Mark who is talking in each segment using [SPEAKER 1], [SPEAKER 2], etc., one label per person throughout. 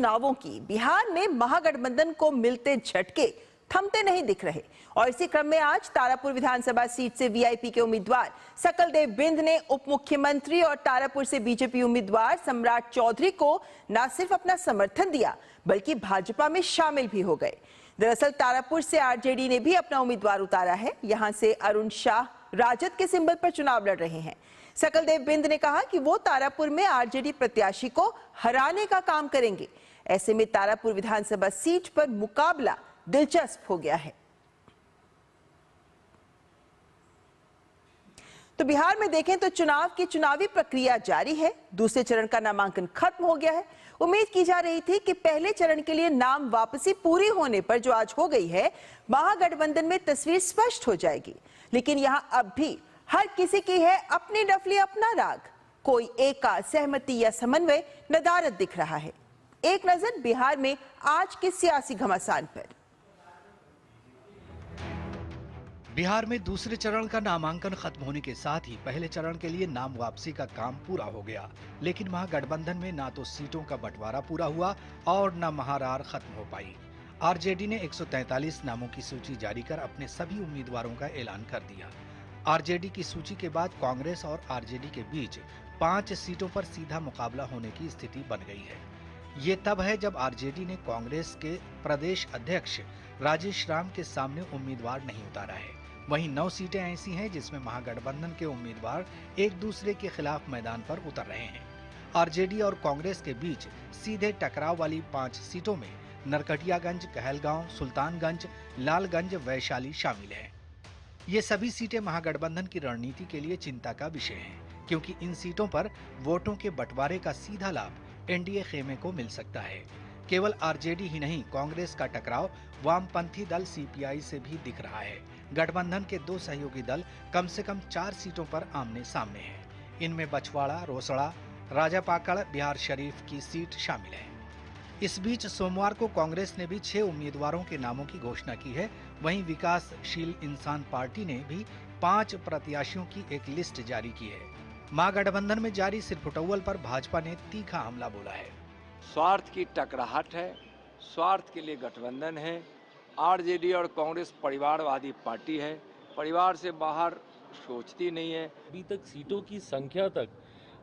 [SPEAKER 1] चुनावों की बिहार में महागठबंधन को मिलते झटके थमते नहीं दिख रहे और इसी क्रम में आज तारापुर विधानसभा सीट से वीआईपी के उम्मीदवार सकलदेव बिंद ने उप मुख्यमंत्री और तारापुर से बीजेपी उम्मीदवार सम्राट चौधरी को न सिर्फ अपना समर्थन दिया बल्कि भाजपा में शामिल भी हो गए। दरअसल तारापुर से आरजेडी ने भी अपना उम्मीदवार उतारा है। यहां से अरुण शाह राजद के सिंबल पर चुनाव लड़ रहे हैं। सकलदेव बिंद ने कहा कि वो तारापुर में आरजेडी प्रत्याशी को हराने का काम करेंगे। ऐसे में तारापुर विधानसभा सीट पर मुकाबला दिलचस्प हो गया है। तो बिहार में देखें तो चुनाव की चुनावी प्रक्रिया जारी है। दूसरे चरण का नामांकन खत्म हो गया है। उम्मीद की जा रही थी कि पहले चरण के लिए नाम वापसी पूरी होने पर, जो आज हो गई है, महागठबंधन में तस्वीर स्पष्ट हो जाएगी। लेकिन यहां अब भी हर किसी की है अपनी डफली अपना राग। कोई एक का सहमति या समन्वय नदारद दिख रहा है। एक नजर बिहार में आज के सियासी घमासान पर।
[SPEAKER 2] बिहार में दूसरे चरण का नामांकन खत्म होने के साथ ही पहले चरण के लिए नाम वापसी का काम पूरा हो गया। लेकिन महागठबंधन में ना तो सीटों का बंटवारा पूरा हुआ और न महारार खत्म हो पाई। आरजेडी ने 143 नामों की सूची जारी कर अपने सभी उम्मीदवारों का ऐलान कर दिया। आरजेडी की सूची के बाद कांग्रेस और आरजेडी के बीच 5 सीटों पर सीधा मुकाबला होने की स्थिति बन गई है। ये तब है जब आरजेडी ने कांग्रेस के प्रदेश अध्यक्ष राजेश राम के सामने उम्मीदवार नहीं उतारा है। वहीं 9 सीटें ऐसी हैं जिसमें महागठबंधन के उम्मीदवार एक दूसरे के खिलाफ मैदान पर उतर रहे हैं। आरजेडी और कांग्रेस के बीच सीधे टकराव वाली 5 सीटों में नरकटियागंज, कहलगांव, सुल्तानगंज, लालगंज, वैशाली शामिल है। ये सभी सीटें महागठबंधन की रणनीति के लिए चिंता का विषय हैं, क्योंकि इन सीटों पर वोटों के बंटवारे का सीधा लाभ एनडीए खेमे को मिल सकता है। केवल आरजेडी ही नहीं, कांग्रेस का टकराव वामपंथी दल सीपीआई से भी दिख रहा है। गठबंधन के 2 सहयोगी दल कम से कम 4 सीटों पर आमने सामने हैं। इनमें बछवाड़ा, रोसड़ा, राजापाकड़, बिहार शरीफ की सीट शामिल है। इस बीच सोमवार को कांग्रेस ने भी 6 उम्मीदवारों के नामों की घोषणा की है। वहीं विकासशील इंसान पार्टी ने भी 5 प्रत्याशियों की एक लिस्ट जारी की है। महागठबंधन में जारी सिरफुटौल पर भाजपा ने तीखा हमला बोला है।
[SPEAKER 3] स्वार्थ की टकराहट है, स्वार्थ के लिए गठबंधन है। आरजेडी और कांग्रेस परिवारवादी पार्टी है, परिवार से बाहर सोचती नहीं है।
[SPEAKER 4] अभी तक सीटों की संख्या तक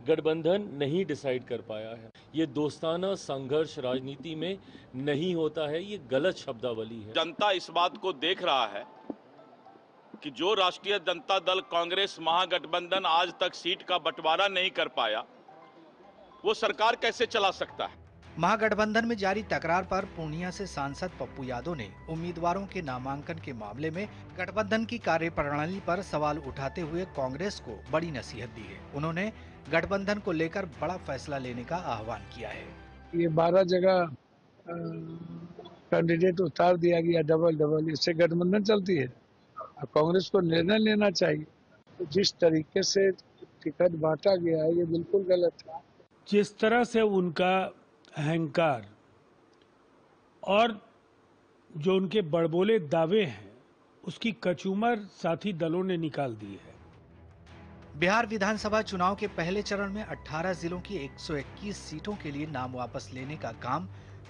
[SPEAKER 4] गठबंधन नहीं डिसाइड कर पाया है। ये दोस्ताना संघर्ष राजनीति में नहीं होता है, ये गलत शब्दावली है।
[SPEAKER 5] जनता इस बात को देख रहा है कि जो राष्ट्रीय जनता दल कांग्रेस महागठबंधन आज तक सीट का बंटवारा नहीं कर पाया, वो सरकार कैसे चला सकता है।
[SPEAKER 2] महागठबंधन में जारी तकरार पर पूर्णिया से सांसद पप्पू यादव ने उम्मीदवारों के नामांकन के मामले में गठबंधन की कार्यप्रणाली पर सवाल उठाते हुए कांग्रेस को बड़ी नसीहत दी है। उन्होंने गठबंधन को लेकर बड़ा फैसला लेने का आह्वान किया है।
[SPEAKER 6] ये 12 जगह कैंडिडेट उतार दिया गया डबल, इससे गठबंधन चलती है। कांग्रेस को निर्णय लेना चाहिए। तो जिस तरीके से टिकट बांटा गया है, ये बिल्कुल गलत है।
[SPEAKER 7] जिस तरह से उनका अहंकार और जो उनके बड़बोले दावे हैं, उसकी कचूमर साथी दलों ने निकाल दी है।
[SPEAKER 2] बिहार विधानसभा चुनाव के पहले चरण में 18 जिलों की 121 सीटों के लिए नाम वापस लेने का काम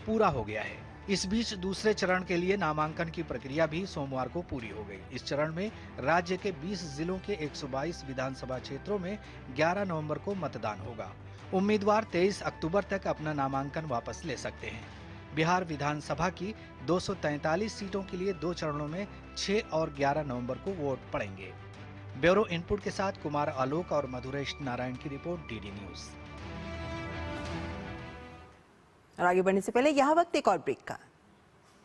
[SPEAKER 2] पूरा हो गया है। इस बीच दूसरे चरण के लिए नामांकन की प्रक्रिया भी सोमवार को पूरी हो गई। इस चरण में राज्य के 20 जिलों के 122 विधानसभा क्षेत्रों में 11 नवंबर को मतदान होगा। उम्मीदवार 23 अक्टूबर तक अपना नामांकन वापस ले सकते हैं। बिहार विधानसभा की 243 सीटों के लिए 2 चरणों में 6 और 11 नवंबर को वोट पड़ेंगे। ब्यूरो इनपुट के साथ कुमार आलोक और मधुरेश नारायण की रिपोर्ट, डीडी न्यूज।
[SPEAKER 1] और आगे बढ़ने से पहले यहाँ वक्त एक और ब्रेक का।